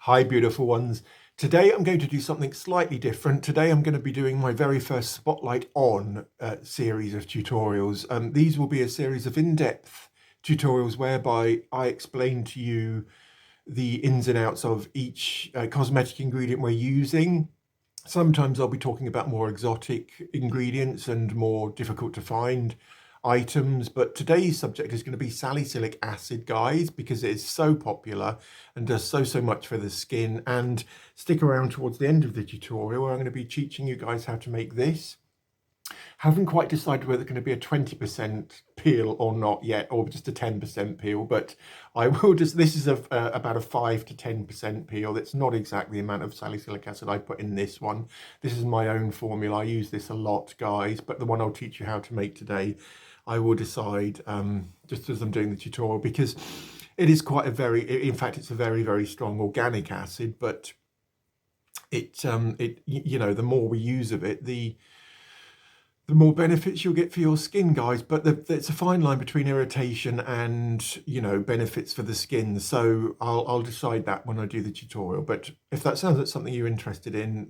Hi, beautiful ones. Today I'm going to do something slightly different. Today I'm going to be doing my very first Spotlight On series of tutorials. These will be a series of in-depth tutorials whereby I explain to you the ins and outs of each cosmetic ingredient we're using. Sometimes I'll be talking about more exotic ingredients and more difficult to find items, but today's subject is going to be salicylic acid, guys, because it is so popular and does so much for the skin. And stick around towards the end of the tutorial where I'm going to be teaching you guys how to make this. Haven't quite decided whether it's going to be a 20% peel or not yet, or just a 10% peel, but I will just, this is about a 5 to 10% peel. It's not exactly the amount of salicylic acid I put in this one. This is my own formula. I use this a lot, guys, but the one I'll teach you how to make today, I will decide just as I'm doing the tutorial, because it is quite a in fact, it's a very strong organic acid, but you know, the more we use of it, the more benefits you'll get for your skin, guys. But it's a fine line between irritation and, you know, benefits for the skin. So I'll decide that when I do the tutorial. But if that sounds like something you're interested in,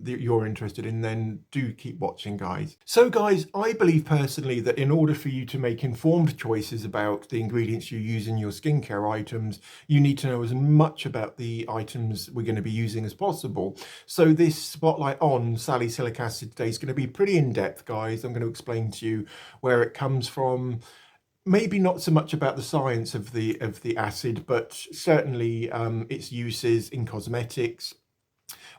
then do keep watching, guys. So, guys, I believe personally that in order for you to make informed choices about the ingredients you use in your skincare items, you need to know as much about the items we're going to be using as possible. So this Spotlight on salicylic acid today is going to be pretty in-depth, guys. I'm going to explain to you where it comes from, maybe not so much about the science of the acid, but certainly its uses in cosmetics,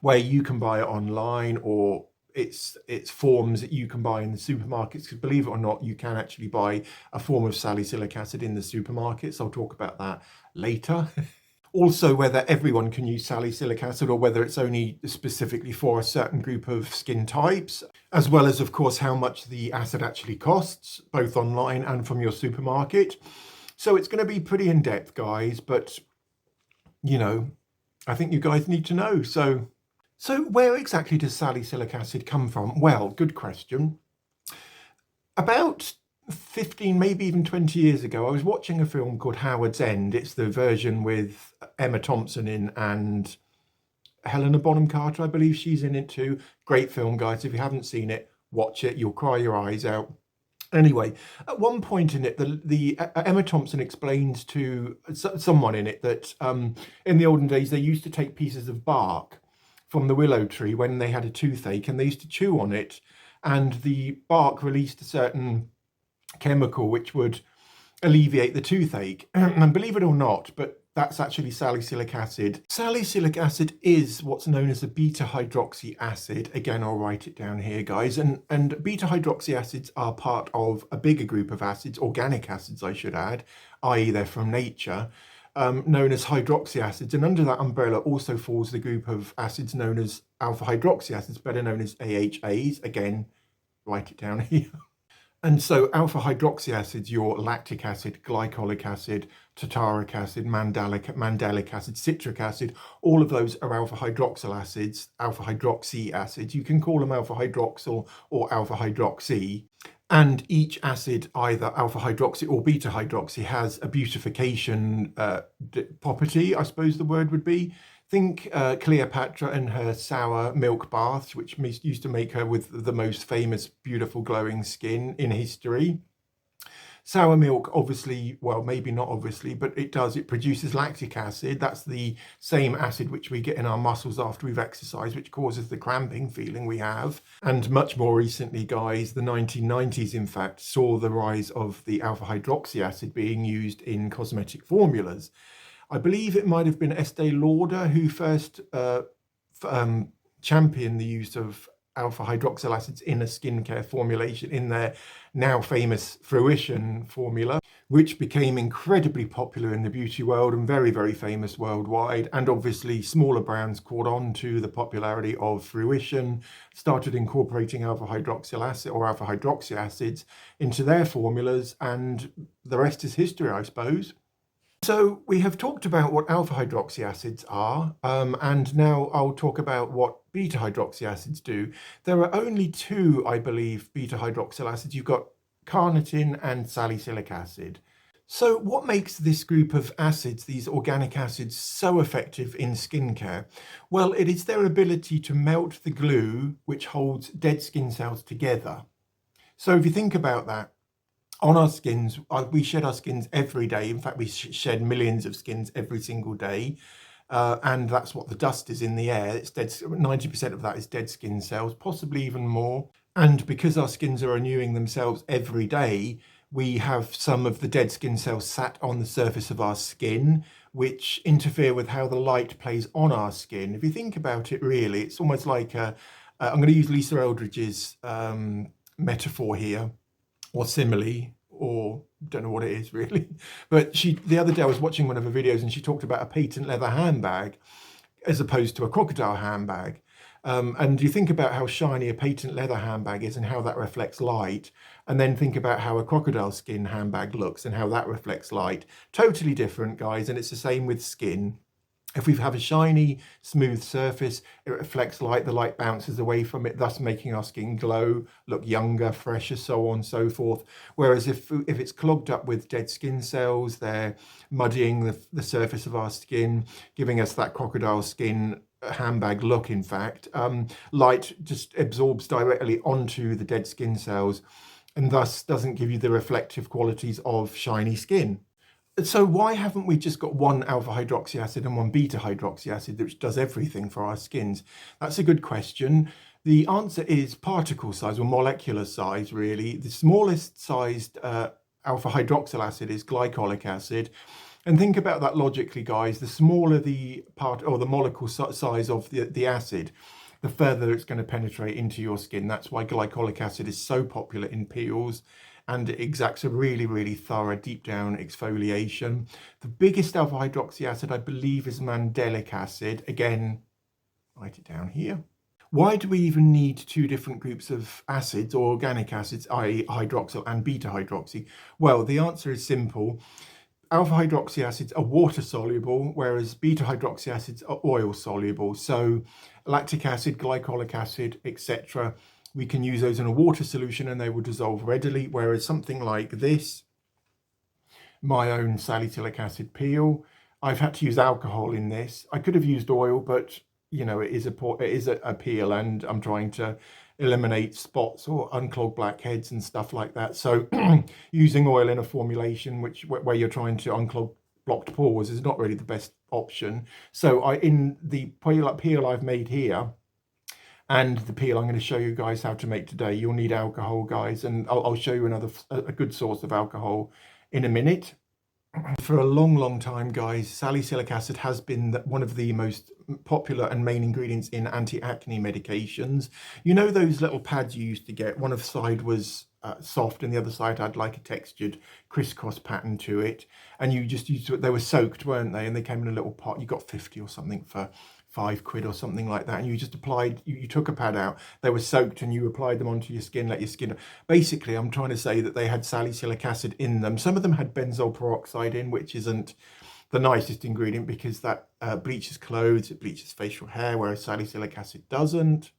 where you can buy it online, or its forms that you can buy in the supermarkets, because believe it or not, you can actually buy a form of salicylic acid in the supermarkets. I'll talk about that later. Also, whether everyone can use salicylic acid or whether it's only specifically for a certain group of skin types, as well as, of course, how much the acid actually costs, both online and from your supermarket. So it's going to be pretty in-depth, guys, but, you know, I think you guys need to know. So where exactly does salicylic acid come from? Well, good question. About 15, maybe even 20 years ago, I was watching a film called Howard's End. It's the version with Emma Thompson in and Helena Bonham Carter, I believe she's in it too. Great film, guys. If you haven't seen it, watch it. You'll cry your eyes out. Anyway, at one point in it, Emma Thompson explains to someone in it that in the olden days, they used to take pieces of bark from the willow tree when they had a toothache, and they used to chew on it, and the bark released a certain chemical which would alleviate the toothache. And believe it or not, but that's actually salicylic acid. Salicylic acid is what's known as a beta hydroxy acid. Again, I'll write it down here, guys. And beta hydroxy acids are part of a bigger group of acids, organic acids, I should add, i.e. they're from nature, known as hydroxy acids. And under that umbrella also falls the group of acids known as alpha hydroxy acids, better known as AHAs. Again, write it down here. And so alpha hydroxy acids, your lactic acid, glycolic acid, tartaric acid, mandelic acid, citric acid, all of those are alpha hydroxyl acids, alpha hydroxy acids. You can call them alpha hydroxyl or alpha hydroxy. And each acid, either alpha hydroxy or beta hydroxy, has a beautification property, I suppose the word would be. Think Cleopatra and her sour milk baths, which used to make her with the most famous, beautiful, glowing skin in history. Sour milk, obviously, well, maybe not obviously, but it does. It produces lactic acid. That's the same acid which we get in our muscles after we've exercised, which causes the cramping feeling we have. And much more recently, guys, the 1990s, in fact, saw the rise of the alpha hydroxy acid being used in cosmetic formulas. I believe it might have been Estee Lauder who first championed the use of alpha hydroxyl acids in a skincare formulation in their now famous Fruition formula, which became incredibly popular in the beauty world and very famous worldwide. And obviously smaller brands caught on to the popularity of Fruition, started incorporating alpha hydroxyl acid or alpha hydroxy acids into their formulas, and the rest is history, I suppose. So we have talked about what alpha hydroxy acids are, and now I'll talk about what beta hydroxy acids do. There are only two, I believe, beta hydroxyl acids. You've got carnitine and salicylic acid. So what makes this group of acids, these organic acids, so effective in skincare? Well, it is their ability to melt the glue which holds dead skin cells together. So if you think about that, on our skins, we shed our skins every day. In fact, we shed millions of skins every single day. And that's what the dust is in the air. It's dead. 90% of that is dead skin cells, possibly even more. And because our skins are renewing themselves every day, we have some of the dead skin cells sat on the surface of our skin, which interfere with how the light plays on our skin. If you think about it, really, it's almost like I'm going to use Lisa Eldridge's metaphor here, or simile, or don't know what it is really. But the other day I was watching one of her videos and she talked about a patent leather handbag as opposed to a crocodile handbag. And you think about how shiny a patent leather handbag is and how that reflects light, and then think about how a crocodile skin handbag looks and how that reflects light. Totally different, guys, and it's the same with skin. If we have a shiny, smooth surface, it reflects light, the light bounces away from it, thus making our skin glow, look younger, fresher, so on and so forth. Whereas if it's clogged up with dead skin cells, they're muddying the surface of our skin, giving us that crocodile skin handbag look, in fact. Light just absorbs directly onto the dead skin cells and thus doesn't give you the reflective qualities of shiny skin. So why haven't we just got one alpha hydroxy acid and one beta hydroxy acid which does everything for our skins? That's a good question. The answer is particle size, or molecular size, really. The smallest sized alpha hydroxyl acid is glycolic acid. And think about that logically, guys. The smaller the part or the molecule size of the acid, the further it's going to penetrate into your skin. That's why glycolic acid is so popular in peels, and it exacts a really, really thorough deep down exfoliation. The biggest alpha hydroxy acid, I believe, is Mandelic acid. Again, write it down here. Why do we even need two different groups of acids, or organic acids, i.e. hydroxyl and beta hydroxy? Well, the answer is simple. Alpha hydroxy acids are water soluble, whereas beta hydroxy acids are oil soluble. So lactic acid, glycolic acid, etc., we can use those in a water solution and they will dissolve readily, whereas something like this, my own salicylic acid peel, I've had to use alcohol in this. I could have used oil, but you know, it is a peel, and I'm trying to eliminate spots or unclog blackheads and stuff like that. So using oil in a formulation where you're trying to unclog blocked pores is not really the best option. So in the peel I've made here, and the peel I'm going to show you guys how to make today, you'll need alcohol, guys, and I'll show you a good source of alcohol in a minute. For a long, long time, guys, salicylic acid has been one of the most popular and main ingredients in anti-acne medications. You know those little pads you used to get? One of the side was soft and the other side had like a textured crisscross pattern to it. And you just used to, they were soaked, weren't they? And they came in a little pot. You got 50 or something for £5 or something like that, and you just applied, you took a pad out, they were soaked, and you applied them onto your skin, let your skin, basically I'm trying to say that they had salicylic acid in them. Some of them had benzoyl peroxide in, which isn't the nicest ingredient because that bleaches clothes, it bleaches facial hair, whereas salicylic acid doesn't.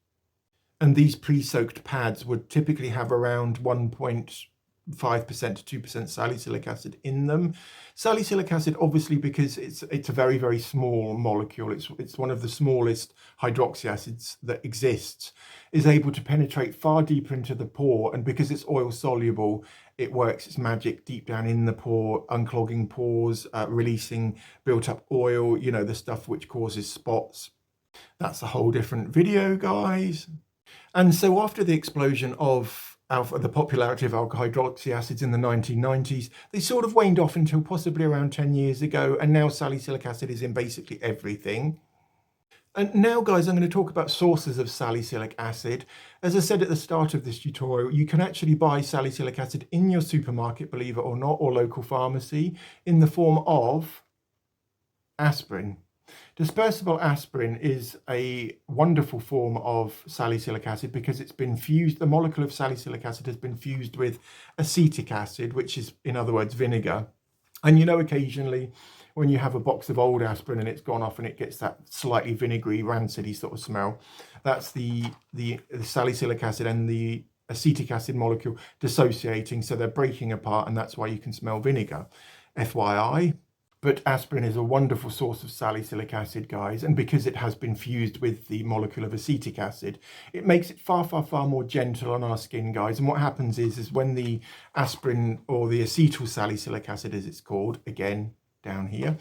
And these pre-soaked pads would typically have around 1.5% to 2% salicylic acid in them. Salicylic acid, obviously, because it's a very, very small molecule, it's one of the smallest hydroxy acids that exists, is able to penetrate far deeper into the pore, and because it's oil soluble, it works its magic deep down in the pore, unclogging pores, releasing built up oil, you know, the stuff which causes spots. That's a whole different video, guys. And so after the explosion of the popularity of alpha hydroxy acids in the 1990s, they sort of waned off until possibly around 10 years ago, and now salicylic acid is in basically everything. And now, guys, I'm going to talk about sources of salicylic acid. As I said at the start of this tutorial, you can actually buy salicylic acid in your supermarket, believe it or not, or local pharmacy, in the form of aspirin. Dispersible aspirin is a wonderful form of salicylic acid because it's been fused, the molecule of salicylic acid has been fused with acetic acid, which is, in other words, vinegar. And you know, occasionally when you have a box of old aspirin and it's gone off and it gets that slightly vinegary, rancidy sort of smell, that's the salicylic acid and the acetic acid molecule dissociating, so they're breaking apart, and that's why you can smell vinegar. FYI. But aspirin is a wonderful source of salicylic acid, guys, and because it has been fused with the molecule of acetic acid, it makes it far, far, far more gentle on our skin, guys. And what happens is when the aspirin, or the acetyl salicylic acid as it's called, again, down here,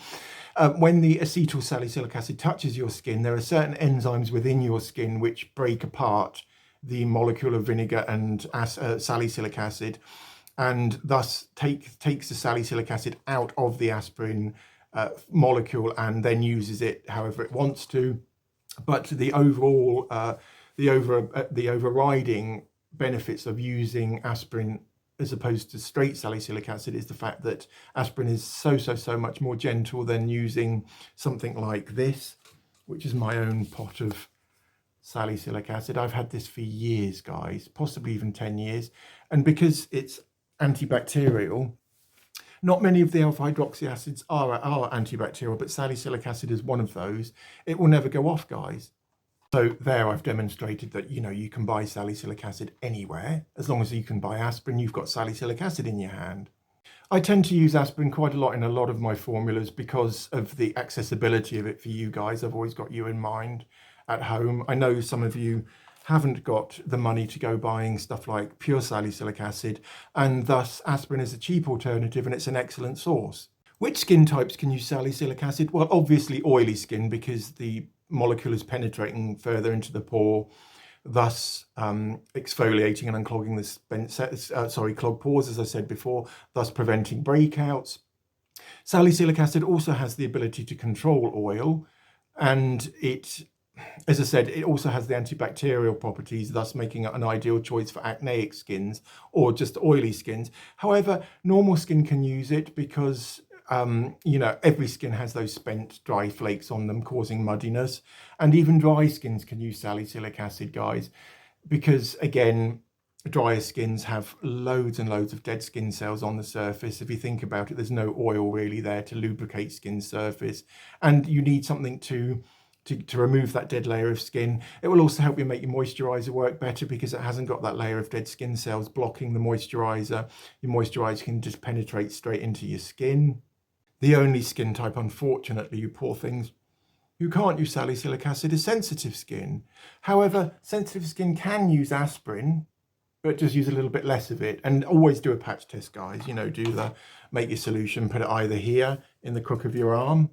when the acetyl salicylic acid touches your skin, there are certain enzymes within your skin which break apart the molecule of vinegar and salicylic acid, and thus takes the salicylic acid out of the aspirin molecule and then uses it however it wants to. But the overall, the overriding benefits of using aspirin as opposed to straight salicylic acid is the fact that aspirin is so much more gentle than using something like this, which is my own pot of salicylic acid. I've had this for years, guys, possibly even 10 years. And because it's antibacterial, not many of the alpha hydroxy acids are antibacterial, but salicylic acid is one of those. It will never go off, guys. So there I've demonstrated that, you can buy salicylic acid anywhere. As long as you can buy aspirin, you've got salicylic acid in your hand. I tend to use aspirin quite a lot in a lot of my formulas because of the accessibility of it for you guys. I've always got you in mind at home. I know some of you haven't got the money to go buying stuff like pure salicylic acid, and thus aspirin is a cheap alternative and it's an excellent source. Which skin types can use salicylic acid? Well, obviously oily skin, because the molecule is penetrating further into the pore, thus exfoliating and unclogging the clogged pores, as I said before, thus preventing breakouts. Salicylic acid also has the ability to control oil, and it, as I said, it also has the antibacterial properties, thus making it an ideal choice for acneic skins or just oily skins. However, normal skin can use it because, every skin has those spent dry flakes on them causing muddiness. And even dry skins can use salicylic acid, guys, because, again, drier skins have loads and loads of dead skin cells on the surface. If you think about it, there's no oil really there to lubricate skin surface. And you need something to remove that dead layer of skin. It will also help you make your moisturizer work better because it hasn't got that layer of dead skin cells blocking the moisturizer. Your moisturizer can just penetrate straight into your skin. The only skin type, unfortunately, you poor things, who can't use salicylic acid is sensitive skin. However, sensitive skin can use aspirin, but just use a little bit less of it. And always do a patch test, guys. Make your solution, put it either here in the crook of your arm,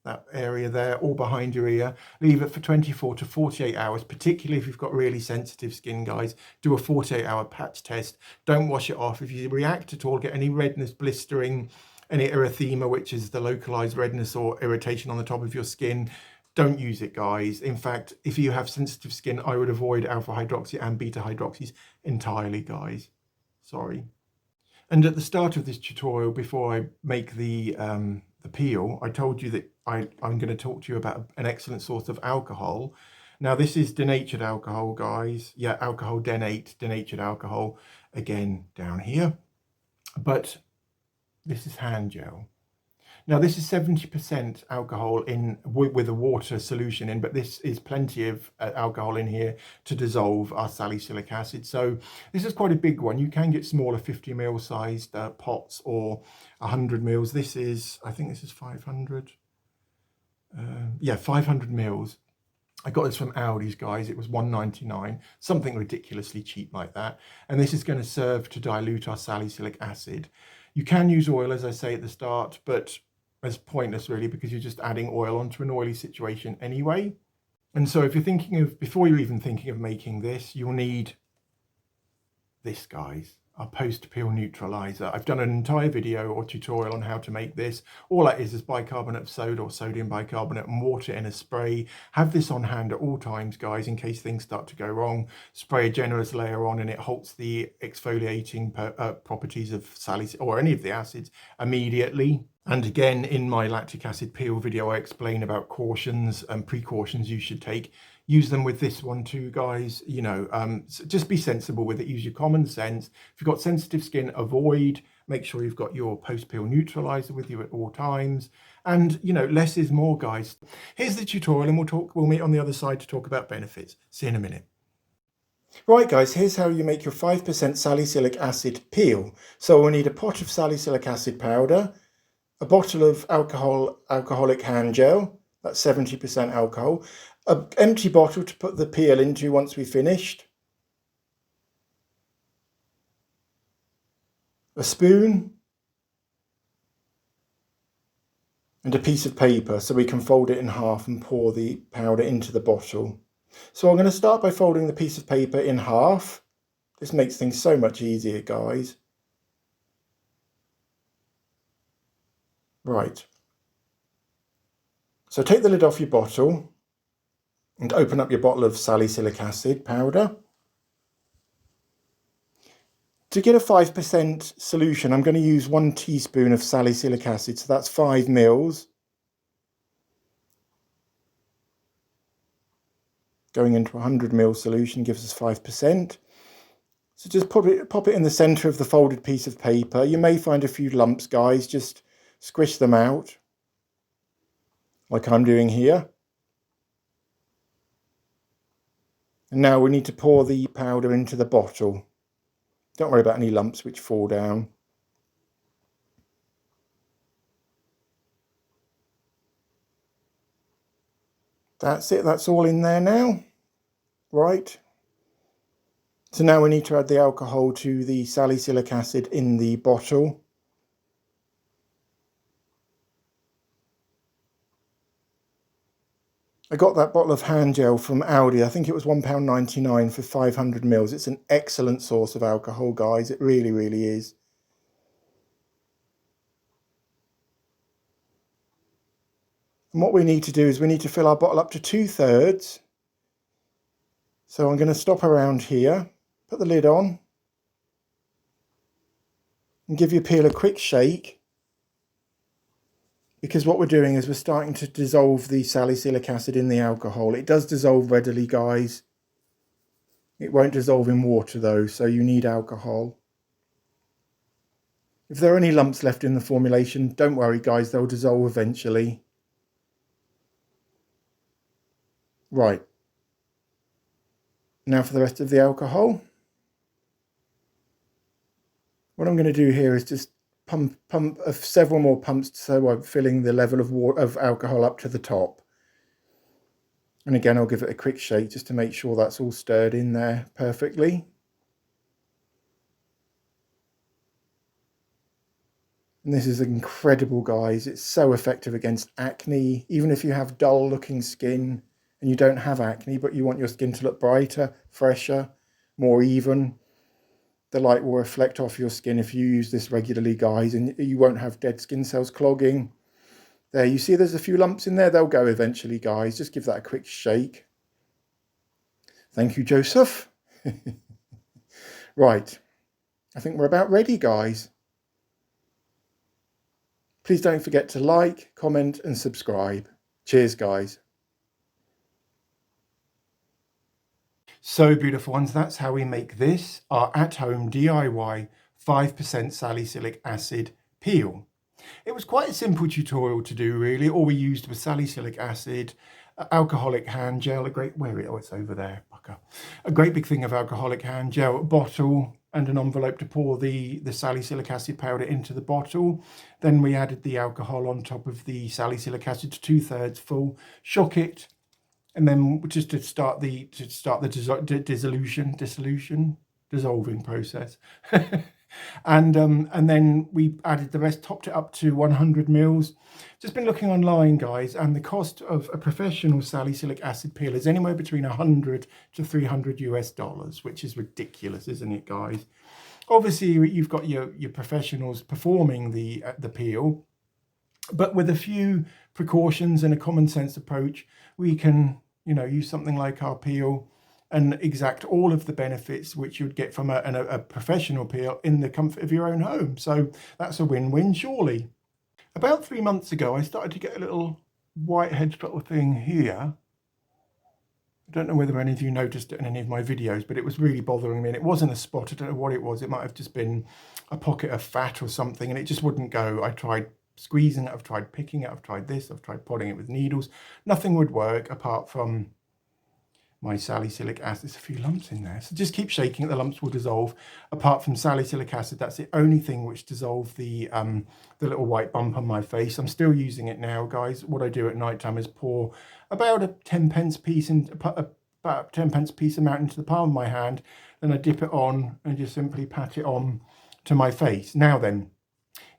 that area there, or behind your ear. Leave it for 24 to 48 hours, particularly if you've got really sensitive skin, guys. Do a 48-hour patch test. Don't wash it off. If you react at all, get any redness, blistering, any erythema, which is the localized redness or irritation on the top of your skin, don't use it, guys. In fact, if you have sensitive skin, I would avoid alpha hydroxy and beta hydroxys entirely, guys. Sorry. And at the start of this tutorial, before I make the peel, I told you that I'm going to talk to you about an excellent source of alcohol. Now, this is denatured alcohol, guys. Yeah, alcohol denate, denatured alcohol, again down here. But this is hand gel. Now, this is 70% alcohol in with a water solution in, but this is plenty of alcohol in here to dissolve our salicylic acid. So this is quite a big one. You can get smaller 50 ml sized pots or 100 mils. This is, I think this is 500. Yeah, 500 mils. I got this from Aldi's, guys. It was £1.99, something ridiculously cheap like that. And this is going to serve to dilute our salicylic acid. You can use oil, as I say at the start, but it's pointless really, because you're just adding oil onto an oily situation anyway. And so if you're thinking of, before you're even thinking of making this, you'll need this, guys, our post-peel neutralizer. I've done an entire video or tutorial on how to make this. All that is bicarbonate of soda or sodium bicarbonate and water in a spray. Have this on hand at all times, guys, in case things start to go wrong. Spray a generous layer on and it halts the exfoliating properties of salicylic or any of the acids immediately. And again, in my lactic acid peel video, I explain about cautions and precautions you should take. Use them with this one too, guys. Just be sensible with it. Use your common sense. If you've got sensitive skin, avoid. Make sure you've got your post-peel neutralizer with you at all times. And, less is more, guys. Here's the tutorial and we'll meet on the other side to talk about benefits. See you in a minute. Right, guys, here's how you make your 5% salicylic acid peel. So we'll need a pot of salicylic acid powder, a bottle of alcoholic hand gel, that's 70% alcohol, an empty bottle to put the peel into once we've finished, a spoon, and a piece of paper so we can fold it in half and pour the powder into the bottle. So I'm going to start by folding the piece of paper in half. This makes things so much easier, guys. Right. So take the lid off your bottle and open up your bottle of salicylic acid powder. To get a 5% solution, I'm going to use 1 teaspoon of salicylic acid, so that's 5 mils. Going into a 100 ml solution gives us 5%. So just pop it in the centre of the folded piece of paper. You may find a few lumps, guys. Just squish them out, like I'm doing here. And now we need to pour the powder into the bottle. Don't worry about any lumps which fall down. That's it, that's all in there now. Right. So now we need to add the alcohol to the salicylic acid in the bottle. I got that bottle of hand gel from Aldi. I think it was £1.99 for 500 mils. It's an excellent source of alcohol, guys. It really, really is. And what we need to do is we need to fill our bottle up to 2/3. So I'm going to stop around here, put the lid on, and give your peel a quick shake. Because what we're doing is we're starting to dissolve the salicylic acid in the alcohol. It does dissolve readily, guys. It won't dissolve in water though, so you need alcohol. If there are any lumps left in the formulation, don't worry, guys, they'll dissolve eventually. Right. Now for the rest of the alcohol. What I'm going to do here is just pump several more pumps so I'm filling the level of alcohol up to the top. And again, I'll give it a quick shake just to make sure that's all stirred in there perfectly. And this is incredible, guys. It's so effective against acne. Even if you have dull looking skin and you don't have acne, but you want your skin to look brighter, fresher, more even, the light will reflect off your skin if you use this regularly, guys, and you won't have dead skin cells clogging. There, you see there's a few lumps in there. They'll go eventually, guys. Just give that a quick shake. Thank you, Joseph. Right. I think we're about ready, guys. Please don't forget to like, comment, and subscribe. Cheers, guys. So, beautiful ones, that's how we make this, our at-home DIY 5% salicylic acid peel. It was quite a simple tutorial to do, really. All we used was salicylic acid, alcoholic hand gel, it's over there, bucker. A great big thing of alcoholic hand gel, a bottle, and an envelope to pour the salicylic acid powder into the bottle. Then we added the alcohol on top of the salicylic acid to 2/3 full, shook it, and then just to start the dissolving process. And then we added the rest, topped it up to 100 mils. Just been looking online, guys, and the cost of a professional salicylic acid peel is anywhere between $100 to $300 US, which is ridiculous, isn't it, guys? Obviously, you've got your professionals performing the peel, but with a few precautions and a common sense approach, we can, use something like our peel and exact all of the benefits which you'd get from a professional peel in the comfort of your own home. So that's a win-win, surely. About 3 months ago, I started to get a little whitehead sort of thing here. I don't know whether any of you noticed it in any of my videos, but it was really bothering me, and it wasn't a spot. I don't know what it was. It might have just been a pocket of fat or something, and it just wouldn't go. I tried squeezing it, I've tried picking it, I've tried this, I've tried potting it with needles. Nothing would work apart from my salicylic acid. There's a few lumps in there, so just keep shaking it, the lumps will dissolve. Apart from salicylic acid, that's the only thing which dissolved the little white bump on my face. I'm still using it now, guys. What I do at night time is pour about a 10p piece about 10p piece amount into the palm of my hand, then I dip it on and just simply pat it on to my face. Now then,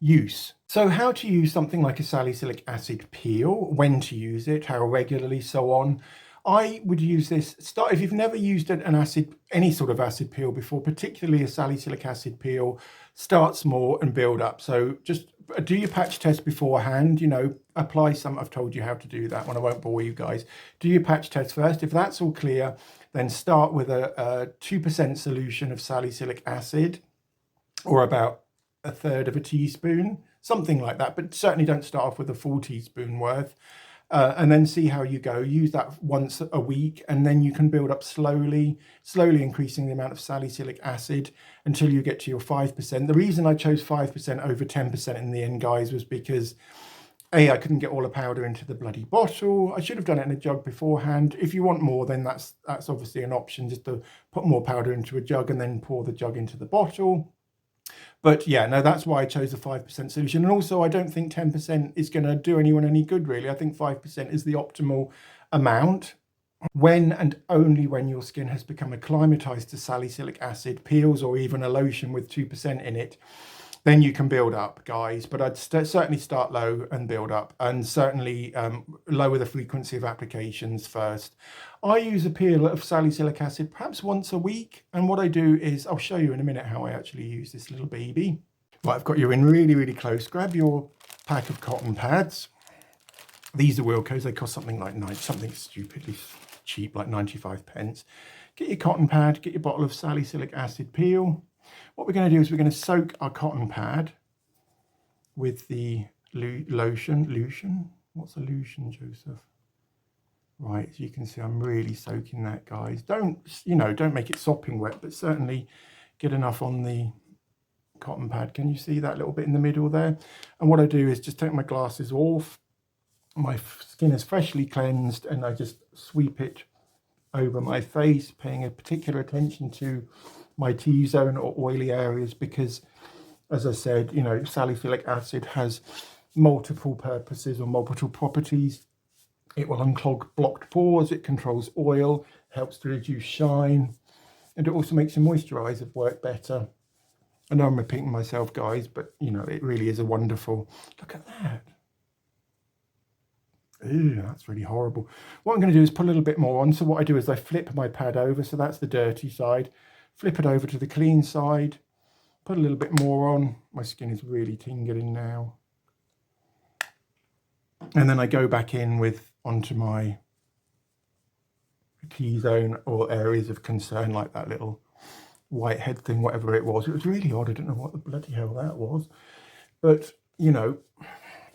use. So how to use something like a salicylic acid peel, when to use it, how regularly, so on. I would use this, if you've never used any sort of acid peel before, particularly a salicylic acid peel, start small and build up. So just do your patch test beforehand, you know, apply some, I've told you how to do that one, I won't bore you guys. Do your patch test first. If that's all clear, then start with a 2% solution of salicylic acid, or about a third of a teaspoon, something like that, but certainly don't start off with a full teaspoon worth. And then see how you go. Use that once a week, and then you can build up slowly increasing the amount of salicylic acid until you get to your 5%. The reason I chose 5% over 10% in the end, guys, was because I couldn't get all the powder into the bloody bottle. I should have done it in a jug beforehand. If you want more, then that's obviously an option, just to put more powder into a jug and then pour the jug into the bottle. But yeah, no, that's why I chose a 5% solution. And also, I don't think 10% is going to do anyone any good, really. I think 5% is the optimal amount. When and only when your skin has become acclimatized to salicylic acid peels, or even a lotion with 2% in it, then you can build up, guys. But I'd certainly start low and build up, and certainly lower the frequency of applications first. I use a peel of salicylic acid perhaps once a week, and what I do is, I'll show you in a minute how I actually use this little baby. Right, I've got you in really close. Grab your pack of cotton pads. These are Wilko's. They cost something like something stupidly cheap, like 95p. Get your cotton pad, get your bottle of salicylic acid peel. What we're going to do is we're going to soak our cotton pad with the lotion. What's a lotion, Joseph? Right, as you can see, I'm really soaking that, guys. Don't make it sopping wet, but certainly get enough on the cotton pad. Can you see that little bit in the middle there? And what I do is just take my glasses off. My skin is freshly cleansed, and I just sweep it over my face, paying a particular attention to my T-zone or oily areas, because, as I said, you know, salicylic acid has multiple purposes or multiple properties. It will unclog blocked pores, it controls oil, helps to reduce shine, and it also makes your moisturizer work better. I know I'm repeating myself, guys, but you know, it really is a wonderful, look at that. Ooh, that's really horrible. What I'm going to do is put a little bit more on. So what I do is I flip my pad over, so that's the dirty side. Flip it over to the clean side, put a little bit more on. My skin is really tingling now. And then I go back in onto my T-zone or areas of concern, like that little whitehead thing, whatever it was. It was really odd. I don't know what the bloody hell that was. But, you know,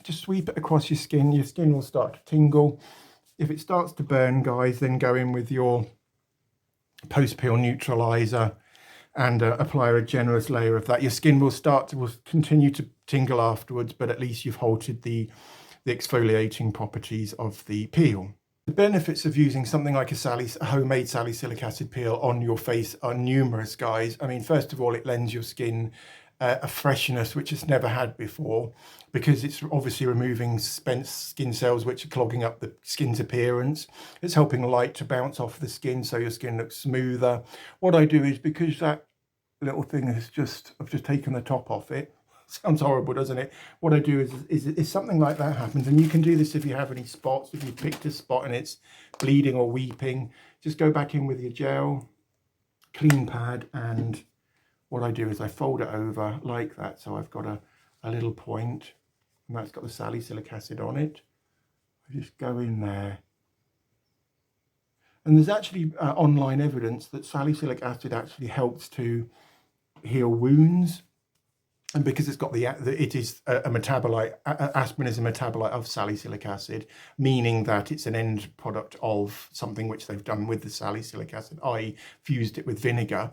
just sweep it across your skin. Your skin will start to tingle. If it starts to burn, guys, then go in with your post-peel neutralizer and apply a generous layer of that. Your skin will continue to tingle afterwards, but at least you've halted the exfoliating properties of the peel. The benefits of using something like a homemade salicylic acid peel on your face are numerous, guys. I mean, first of all, it lends your skin a freshness which it's never had before, because it's obviously removing spent skin cells which are clogging up the skin's appearance. It's helping light to bounce off the skin so your skin looks smoother. What I do is, because that little thing is I've just taken the top off it. Sounds horrible, doesn't it? What I do is something like that happens, and you can do this if you have any spots. If you picked a spot and it's bleeding or weeping, just go back in with your gel, clean pad, and what I do is I fold it over like that, so I've got a little point, and that's got the salicylic acid on it. I just go in there. And there's actually online evidence that salicylic acid actually helps to heal wounds. And because it's got it is a metabolite, aspirin is a metabolite of salicylic acid, meaning that it's an end product of something which they've done with the salicylic acid, i.e. fused it with vinegar.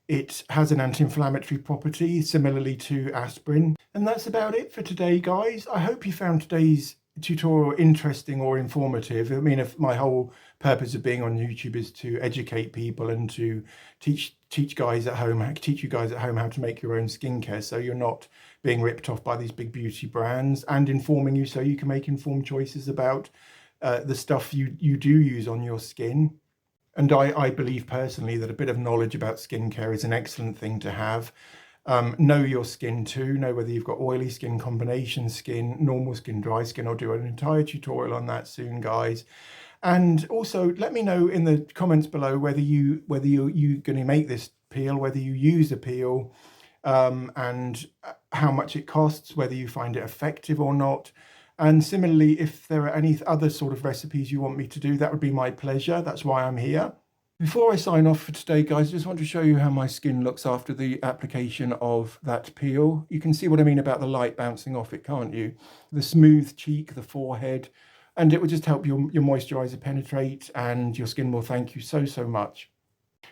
It has an anti-inflammatory property, similarly to aspirin. And that's about it for today, guys. I hope you found today's tutorial interesting or informative. I mean, if my whole purpose of being on YouTube is to educate people and to teach you guys at home how to make your own skincare, so you're not being ripped off by these big beauty brands, and informing you so you can make informed choices about the stuff you do use on your skin. And I believe personally that a bit of knowledge about skincare is an excellent thing to have. Know your skin too, know whether you've got oily skin, combination skin, normal skin, dry skin. I'll do an entire tutorial on that soon, guys. And also let me know in the comments below whether you're going to make this peel, whether you use a peel, and how much it costs, whether you find it effective or not. And similarly, if there are any other sort of recipes you want me to do, that would be my pleasure. That's why I'm here. Before I sign off for today, guys, I just want to show you how my skin looks after the application of that peel. You can see what I mean about the light bouncing off it, can't you? The smooth cheek, the forehead, and it will just help your moisturizer penetrate, and your skin will thank you so, so much.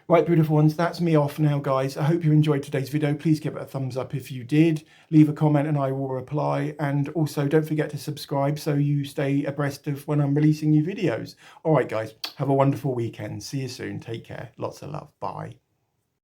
Right, beautiful ones, that's me off now, guys. I hope you enjoyed today's video. Please give it a thumbs up if you did. Leave a comment and I will reply. And also don't forget to subscribe so you stay abreast of when I'm releasing new videos. All right, guys, have a wonderful weekend. See you soon. Take care. Lots of love. Bye.